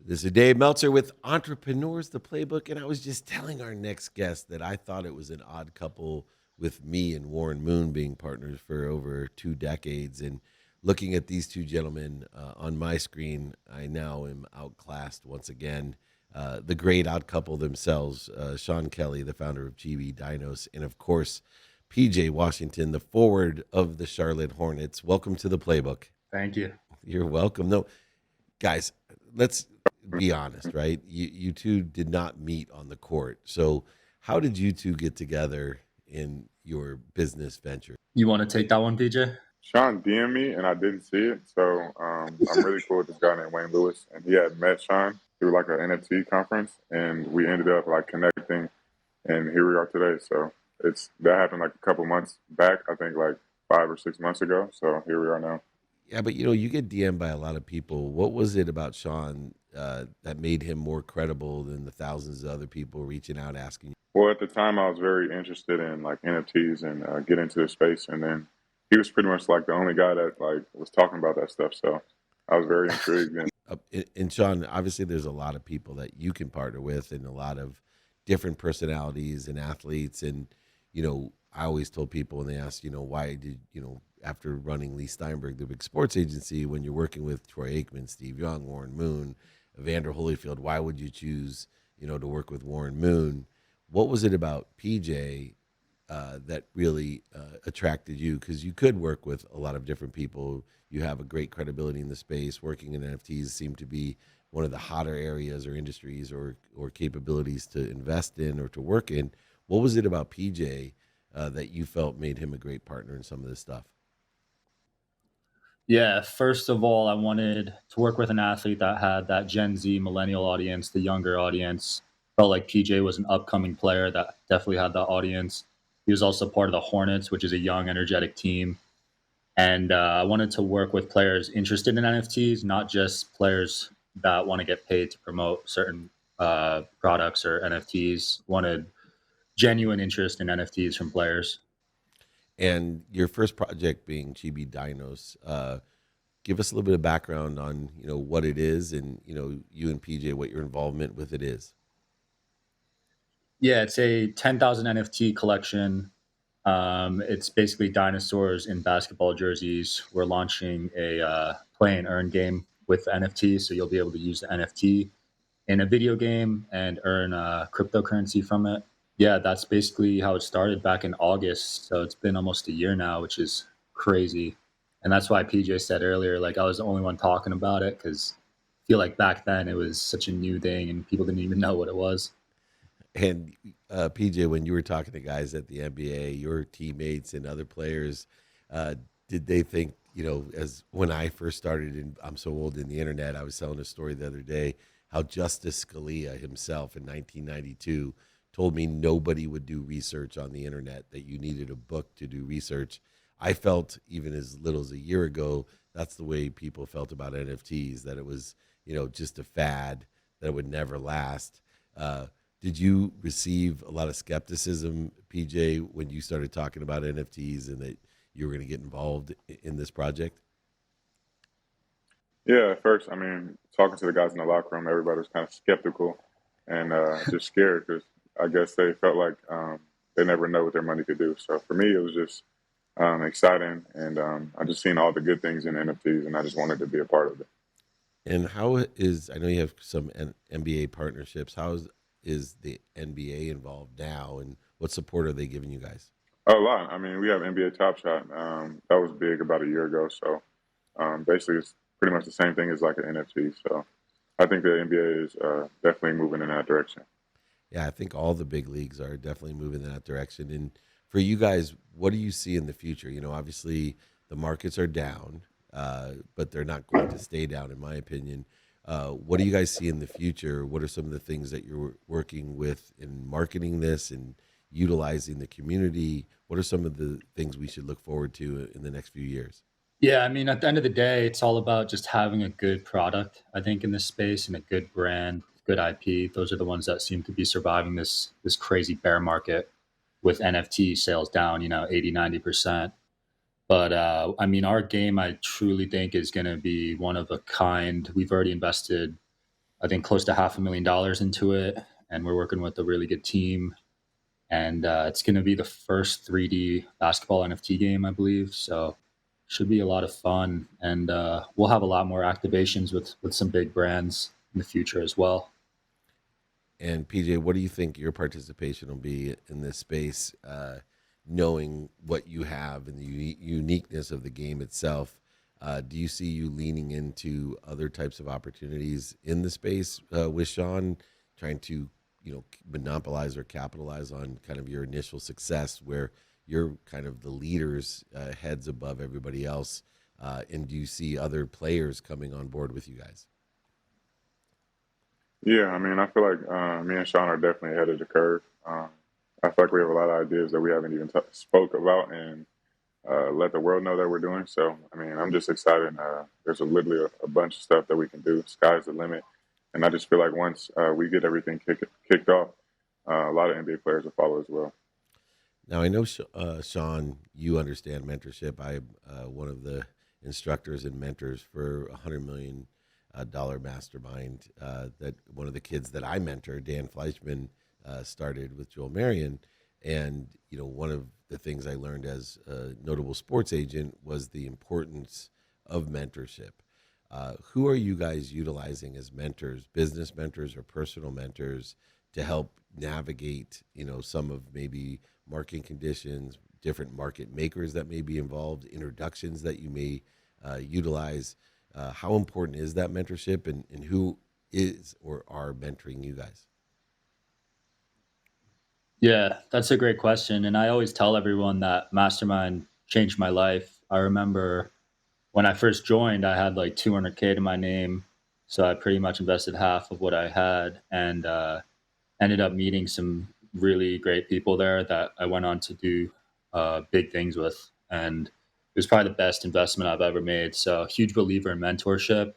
This is Dave Meltzer with Entrepreneurs the Playbook, and I was just telling our next guest that I thought it was an odd couple with me and Warren Moon being partners for over 2 decades. And looking at these two gentlemen on my screen, I now am outclassed once again. The great odd couple themselves, Sean Kelly, the founder of Chibi Dinos, and of course, PJ Washington, the forward of the Charlotte Hornets. Welcome to the Playbook. Thank you. You're welcome. No, guys, let's be honest, right? You two did not meet on the court. So, how did you two get together in your business venture? You want to take that one, PJ? Sean DM'd me and I didn't see it. So I'm really cool with this guy named Wayne Lewis. And he had met Sean through like an NFT conference. And we ended up like connecting. And here we are today. So that happened like a couple months back, I think like 5 or 6 months ago. So here we are now. Yeah, but you get DM'd by a lot of people. What was it about Sean that made him more credible than the thousands of other people reaching out asking you? Well, at the time, I was very interested in like NFTs and get into the space. And then he was pretty much like the only guy that like was talking about that stuff. So I was very intrigued. And Sean, obviously, there's a lot of people that you can partner with, and a lot of different personalities and athletes. And I always told people when they asked, why did after running Lee Steinberg, the big sports agency, when you're working with Troy Aikman, Steve Young, Warren Moon, Evander Holyfield, why would you choose to work with Warren Moon? What was it about PJ that really attracted you? Because you could work with a lot of different people. You have a great credibility in the space. Working in NFTs seem to be one of the hotter areas or industries or capabilities to invest in or to work in. What was it about PJ that you felt made him a great partner in some of this stuff? Yeah, first of all, I wanted to work with an athlete that had that Gen Z millennial audience, the younger audience. Felt like PJ was an upcoming player that definitely had that audience. He was also part of the Hornets, which is a young, energetic team. And I wanted to work with players interested in NFTs, not just players that want to get paid to promote certain products or NFTs. Wanted genuine interest in NFTs from players. And your first project being Chibi Dinos, give us a little bit of background on what it is, and you and PJ, what your involvement with it is. Yeah, it's a 10,000 NFT collection. It's basically dinosaurs in basketball jerseys. We're launching a play and earn game with NFT, so you'll be able to use the NFT in a video game and earn cryptocurrency from it. Yeah, that's basically how it started back in August. So it's been almost a year now, which is crazy. And that's why PJ said earlier, like I was the only one talking about it because I feel like back then it was such a new thing and people didn't even know what it was. And PJ, when you were talking to guys at the NBA, your teammates and other players, did they think, as when I first started, and I'm so old in the internet, I was telling a story the other day, how Justice Scalia himself in 1992 told me nobody would do research on the internet, that you needed a book to do research. I felt even as little as a year ago, that's the way people felt about NFTs, that it was, just a fad, that it would never last. Did you receive a lot of skepticism, PJ, when you started talking about NFTs and that you were going to get involved in this project? Yeah, at first, I mean, talking to the guys in the locker room, everybody was kind of skeptical and just scared because I guess they felt like they never know what their money could do. So for me, it was just exciting, and I just seen all the good things in NFTs, and I just wanted to be a part of it. And I know you have some NBA partnerships. Is the NBA involved now, and what support are they giving you guys? A lot. I mean, we have NBA Top Shot. That was big about a year ago. So basically, it's pretty much the same thing as like an NFT. So I think the NBA is definitely moving in that direction. Yeah, I think all the big leagues are definitely moving in that direction. And for you guys, what do you see in the future? Obviously the markets are down, but they're not going to stay down, in my opinion. What do you guys see in the future? What are some of the things that you're working with in marketing this and utilizing the community? What are some of the things we should look forward to in the next few years? Yeah, I mean, at the end of the day, it's all about just having a good product, I think, in this space and a good brand, good IP. Those are the ones that seem to be surviving this crazy bear market with NFT sales down, 80, 90%. But I mean, our game, I truly think, is going to be one of a kind. We've already invested I think close to $500,000 into it, and we're working with a really good team. And it's going to be the first 3D basketball NFT game, I believe. So should be a lot of fun, and we'll have a lot more activations with some big brands in the future as well. And PJ, what do you think your participation will be in this space, knowing what you have and the uniqueness of the game itself? Do you see you leaning into other types of opportunities in the space with Sean, trying to monopolize or capitalize on kind of your initial success, where you're kind of the leaders, heads above everybody else? And do you see other players coming on board with you guys? Yeah, I mean, I feel like me and Sean are definitely ahead of the curve. I feel like we have a lot of ideas that we haven't even spoke about and let the world know that we're doing. So, I mean, I'm just excited. There's literally a bunch of stuff that we can do. Sky's the limit. And I just feel like once we get everything kicked off, a lot of NBA players will follow as well. Now, I know, Sean, you understand mentorship. I'm one of the instructors and mentors for $100 million mastermind that one of the kids that I mentor, Dan Fleischman, started with Joel Marion. And, one of the things I learned as a notable sports agent was the importance of mentorship. Who are you guys utilizing as mentors, business mentors or personal mentors, to help navigate, some of maybe market conditions, different market makers that may be involved, introductions that you may utilize? How important is that mentorship, and who is or are mentoring you guys? Yeah, that's a great question. And I always tell everyone that Mastermind changed my life. I remember when I first joined, I had like 200K to my name. So I pretty much invested half of what I had, and ended up meeting some really great people there that I went on to do big things with. And it was probably the best investment I've ever made. So, huge believer in mentorship.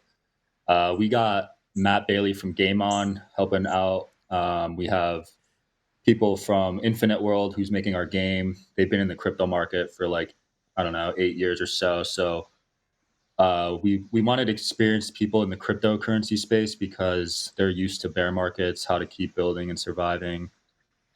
We got Matt Bailey from Game On helping out. We have people from Infinite World who's making our game. They've been in the crypto market for like, I don't know, 8 years or so. So we wanted experienced people in the cryptocurrency space because they're used to bear markets, how to keep building and surviving.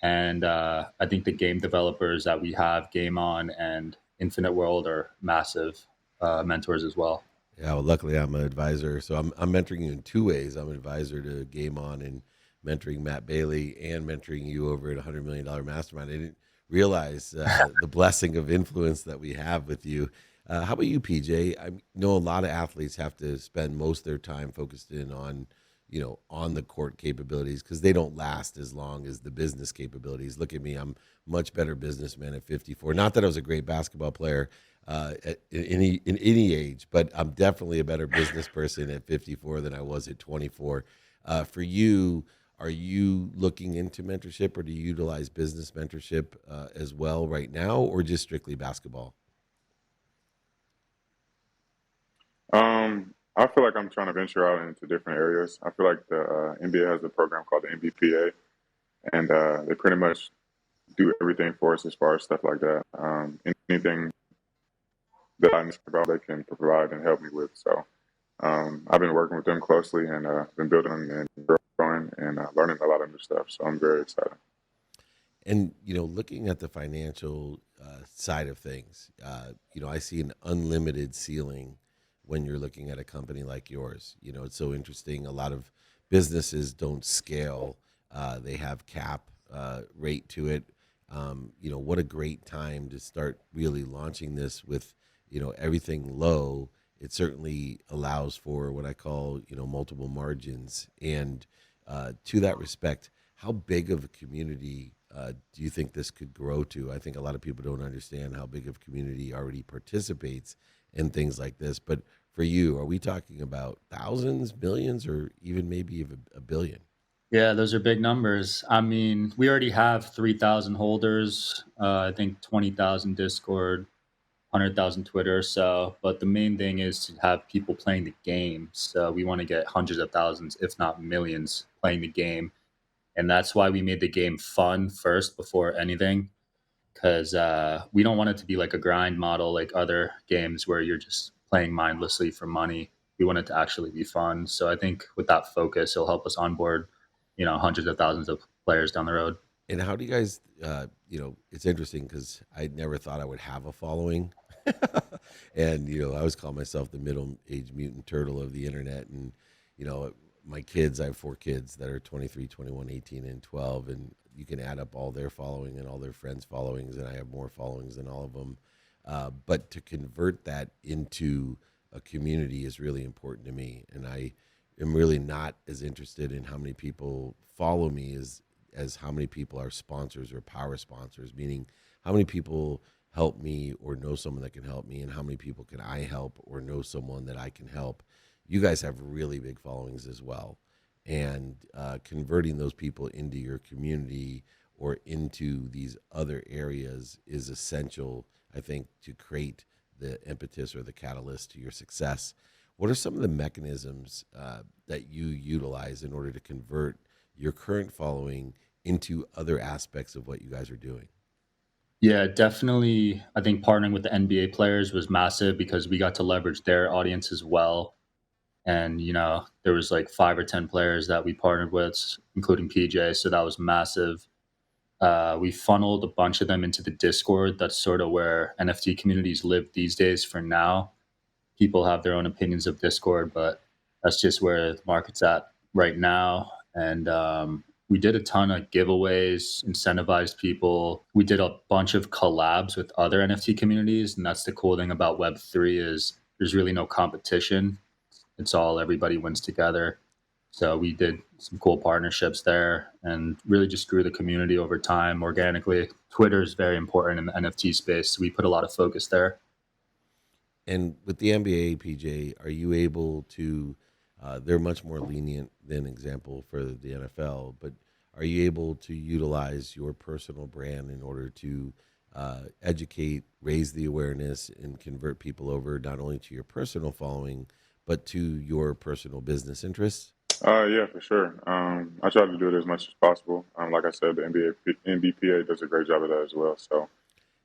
And I think the game developers that we have, Game On and Infinite World, are massive mentors as well. Yeah, well, luckily I'm an advisor, so I'm mentoring you in two ways. I'm an advisor to Game On and mentoring Matt Bailey, and mentoring you over at $100 million mastermind. I didn't realize the blessing of influence that we have with you. How about you, PJ? I know a lot of athletes have to spend most of their time focused in on, on the court capabilities, because they don't last as long as the business capabilities. Look at me, I'm much better businessman at 54. Not that I was a great basketball player in any age, but I'm definitely a better business person at 54 than I was at 24. For you, are you looking into mentorship, or do you utilize business mentorship as well right now, or just strictly basketball? I feel like I'm trying to venture out into different areas. I feel like the NBA has a program called the NBPA, and they pretty much do everything for us as far as stuff like that. Anything that I need about, they can provide and help me with. So I've been working with them closely, and been building and growing and learning a lot of new stuff. So I'm very excited. And looking at the financial side of things, I see an unlimited ceiling when you're looking at a company like yours. It's so interesting. A lot of businesses don't scale; they have cap rate to it. What a great time to start really launching this with everything low. It certainly allows for what I call multiple margins. And to that respect, how big of a community do you think this could grow to? I think a lot of people don't understand how big of a community already participates in things like this. But for you, are we talking about thousands, millions, or even maybe even a billion? Yeah, those are big numbers. I mean, we already have 3,000 holders, I think 20,000 Discord, 100,000 Twitter. So, but the main thing is to have people playing the game. So we want to get hundreds of thousands, if not millions, playing the game. And that's why we made the game fun first before anything, because we don't want it to be like a grind model like other games where you're just playing mindlessly for money. We want it to actually be fun. So I think with that focus, it'll help us onboard, hundreds of thousands of players down the road. And how do you guys, it's interesting because I never thought I would have a following. And, I always call myself the middle aged mutant turtle of the internet. And, my kids, I have 4 kids that are 23, 21, 18, and 12. And you can add up all their following and all their friends' followings. And I have more followings than all of them. But to convert that into a community is really important to me. And I am really not as interested in how many people follow me as how many people are sponsors or power sponsors, meaning how many people help me or know someone that can help me, and how many people can I help or know someone that I can help. You guys have really big followings as well. And converting those people into your community or into these other areas is essential, I think, to create the impetus or the catalyst to your success. What are some of the mechanisms that you utilize in order to convert your current following into other aspects of what you guys are doing? Yeah, definitely. I think partnering with the NBA players was massive because we got to leverage their audience as well. And, there was like 5 or 10 players that we partnered with, including PJ. So that was massive. We funneled a bunch of them into the Discord. That's sort of where NFT communities live these days for now. People have their own opinions of Discord, but that's just where the market's at right now. And we did a ton of giveaways, incentivized people. We did a bunch of collabs with other NFT communities. And that's the cool thing about Web3 is there's really no competition. It's all everybody wins together. So we did some cool partnerships there and really just grew the community over time organically. Twitter is very important in the NFT space. So we put a lot of focus there. And with the NBA, PJ, are you able to? They're much more lenient than example for the NFL, but are you able to utilize your personal brand in order to educate, raise the awareness, and convert people over not only to your personal following, but to your personal business interests? Yeah, for sure. I try to do it as much as possible. Like I said, the NBPA does a great job of that as well. So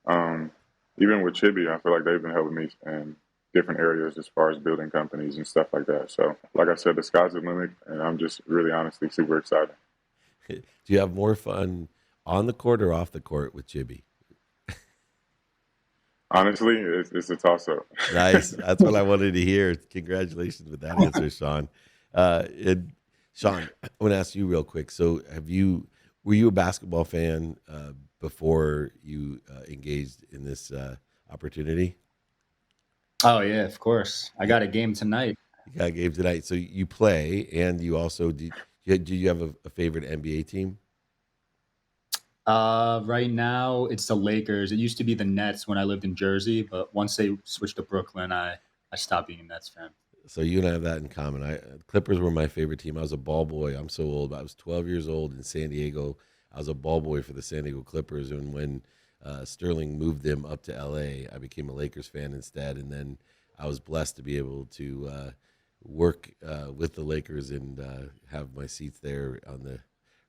um, even with Chibi, I feel like they've been helping me in different areas as far as building companies and stuff like that. So like I said, the sky's the limit, and I'm just really honestly super excited. Do you have more fun on the court or off the court with Chibi? Honestly, it's a toss up. Nice. That's what I wanted to hear. Congratulations with that answer, Sean. And Sean, I want to ask you real quick. So, were you a basketball fan before you engaged in this opportunity? Oh, yeah, of course. I got a game tonight. You got a game tonight. So you play, and you also do you have a favorite NBA team? Right now, it's the Lakers. It used to be the Nets when I lived in Jersey, but once they switched to Brooklyn, I stopped being a Nets fan. So you and I have that in common. Clippers were my favorite team. I was a ball boy. I'm so old. I was 12 years old in San Diego. I was a ball boy for the San Diego Clippers, and when Sterling moved them up to LA, I became a Lakers fan instead. And then I was blessed to be able to work with the Lakers and have my seats there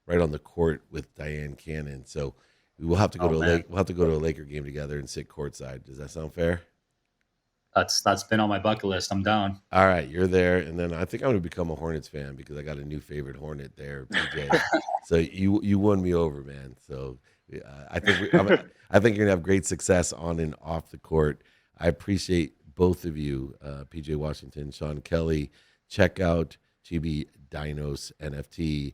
right on the court with Diane Cannon. So we'll have to go we'll have to go to a Laker game together and sit courtside. Does that sound fair? That's been on my bucket list. I'm down. All right, you're there, and then I think I'm going to become a Hornets fan because I got a new favorite Hornet there, PJ. So you won me over, man. So I think you're gonna have great success on and off the court. I appreciate both of you, PJ Washington, Sean Kelly. Check out Chibi Dinos NFT.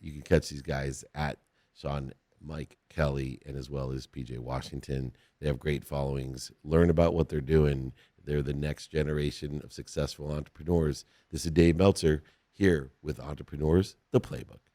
You can catch these guys at Sean, Mike Kelly, and as well as PJ Washington. They have great followings. Learn about what they're doing. They're the next generation of successful entrepreneurs. This is Dave Meltzer here with Entrepreneurs, the Playbook.